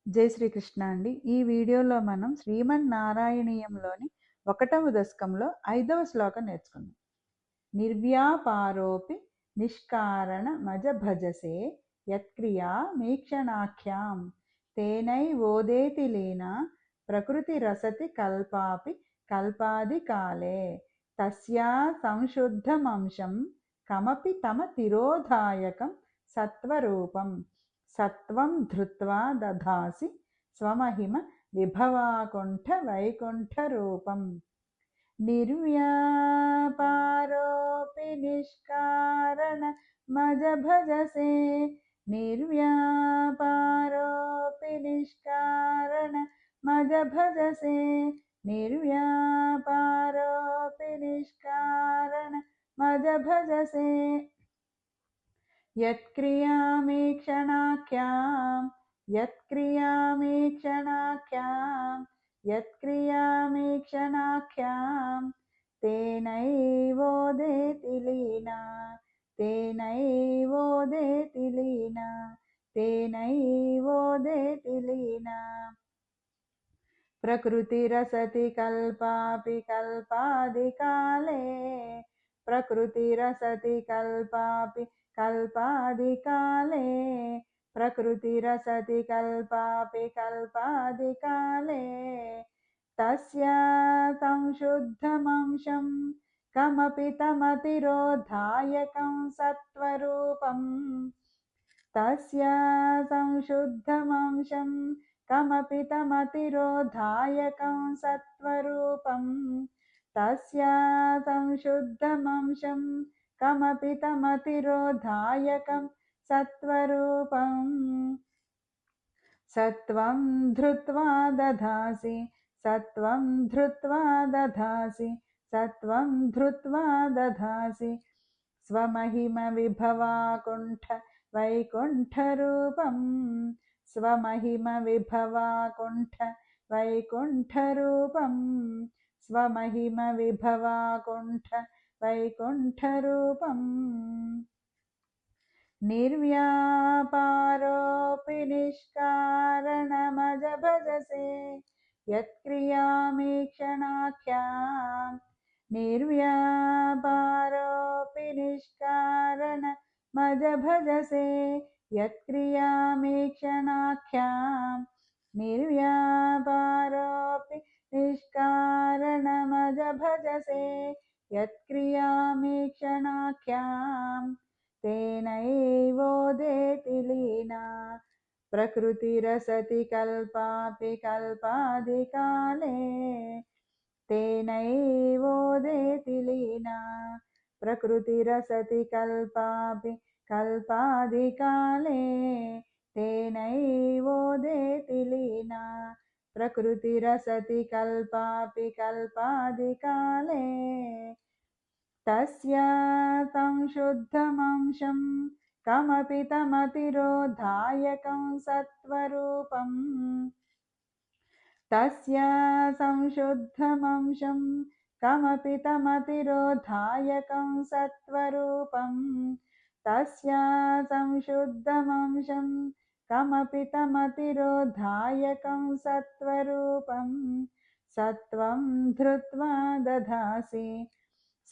జై శ్రీకృష్ణ అండి. ఈ వీడియోలో మనం శ్రీమన్నారాయణీయంలోని 1వ దశకంలో 5వ శ్లోకం నేర్చుకుందాం. నిర్వ్యాపారోపి నిష్కారణమజ భజసే యత్క్రియా మీక్షణాఖ్యాం తేనైవోదేతి లీనా ప్రకృతిరసతి కల్పాపి కల్పాదికాలే తస్యా సంశుద్ధమంశం కమపి తమ తిరోధాయకం సత్వరూపం సత్వం ధృత్వా దధాసి స్వమహిమ విభవాకుంఠ వైకుంఠ రూపం నిర్వ్యాపారోపి నిష్కారణమజ భజసే నిర్వ్యాపారోపి నిష్కారణమజ భజసే నిర్వ్యాపారోపి నిష్కారణమజ భజసే యత్క్రియామీక్షణాఖ్యాం యత్క్రియామీక్షణాఖ్యాం తేనైవోదేతి లీనా తేనైవోదేతి లీనా తేనైవోదేతి లీనా ప్రకృతిరసతి కల్పాపి కల్పాదికాలే ప్రకృతిరసతి కల్పాపి కల్పాదికాలే ప్రకృతిరసతి కల్పాపి కల్పాదికాలే తస్యా సంశుద్ధమంశం కమపి తమతిరోధాయకం సత్వరూపం తస్యా సంశుద్ధమంశం కమపి తమతిరోధాయకం సత్వరూపం తస్యా సంశుద్ధమంశం కమపి తమతిరోధాయకం సత్వరూపం సత్వం ధృత్వా దధాసి సత్వం ధృత్వా దధాసి సత్వం ధృత్వా దధాసి స్వమహిమ విభవాకుంఠ వైకుంఠరూపం స్వమహిమ విభవాకుంఠ వైకుంఠరూపం స్వమహిమ విభవాకుంఠ వైకుంఠరూపం నిర్వ్యాపారోపి నిష్కారణమజ భజసే యత్క్రియామీక్షణాఖ్యాం నిర్వ్యాపారోపి నిష్కారణమజ భజసే యత్క్రియామీక్షణాఖ్యాం నిర్వ్యాపారోపి నిష్కారణమజ భజసే యత్క్రియామీక్షణాఖ్యాం తేనైవోదేతి లీనా ప్రకృతిరసతి కల్పాపి కల్పాదికాలే తేనైవోదేతి లీనా ప్రకృతిరసతి కల్పాపి కల్పాదికాలే తేనైవోదేతి లీనా ప్రకృతిరసతి కల్పాపి కల్పాదికాలే తస్యా సంశుద్ధమంశం కమపి తమతిరోధాయకం సత్వరూపం తస్యా సంశుద్ధమంశం కమపి తమతిరోధాయకం సత్వరూపం తస్యా సంశుద్ధమంశం కమపి తమతిరోధాయకం సత్వరూపం సత్వం ధృత్వా దధాసి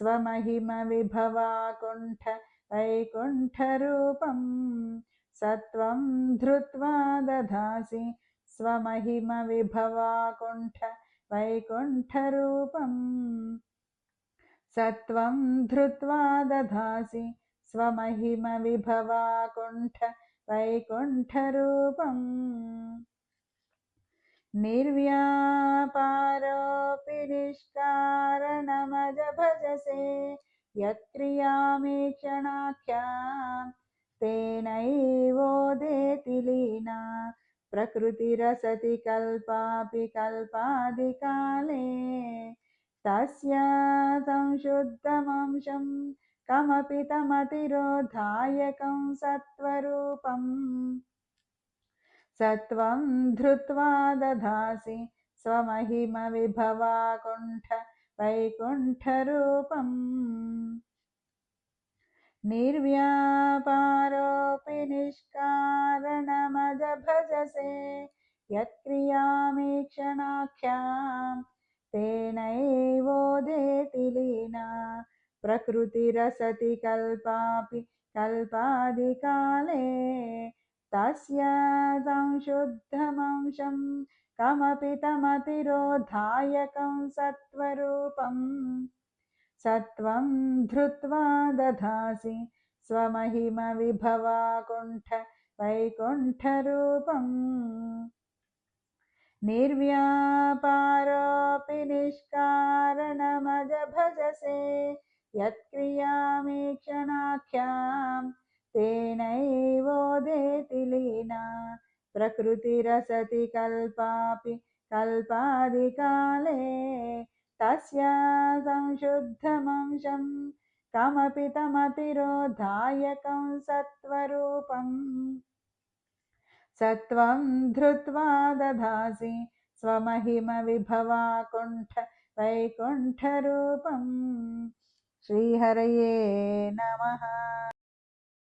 స్వమహిమ విభవాకుంఠ వైకుంఠరూపం సత్వం ధృత్వా దధాసి స్వమహిమ విభవాకుంఠ వైకుంఠరూపం సత్వం ధృత్వా దధాసి స్వమహిమ విభవాకుంఠ వైకుంఠరూపం నిర్వ్యాపారోపి నిష్కారణమజ భజసే యత్క్రియామీక్షణాఖ్యాం తేనైవోదేతి లీనా ప్రకృతిరసతి కల్పాపి కల్పాదికాలే తస్యా సంశుద్ధమంశం కమపి తమతిరోధాయకం సత్వరూపం సత్వం ధృత్వా దధాసి స్వమహిమ విభవాకుంఠ వైకుంఠరూపం నిర్వ్యాపారోపి నిష్కారణమజ భజసే यत्क्रियामीक्षणाख्यां तेनैवोदेति लीना प्रकृतिरसति कल्पापि कल्पादिकाले तस्य संशुद्धमंशं कमपि तमतिरोधायकं सत्त्वरूपम् सत्त्वं धृत्वा दधासि स्वमहिमविभवाकुण्ठ वैकुण्ठरूपम् निर्व्यापारोऽपि निष्कारणमजभजसे यत्क्रियामीक्षणाख्यां तेनैवोदेति लीना प्रकृतिरसति कल्पापि कल्पादिकाले तस्य संशुद्धमंशं कमपि तमतिरोधायकं सत्त्वरूपम् सत्त्वं धृत्वा दधासि स्वमहिमविभवाकुण्ठ वैकुण्ठरूपम् श्रीहरये नमः।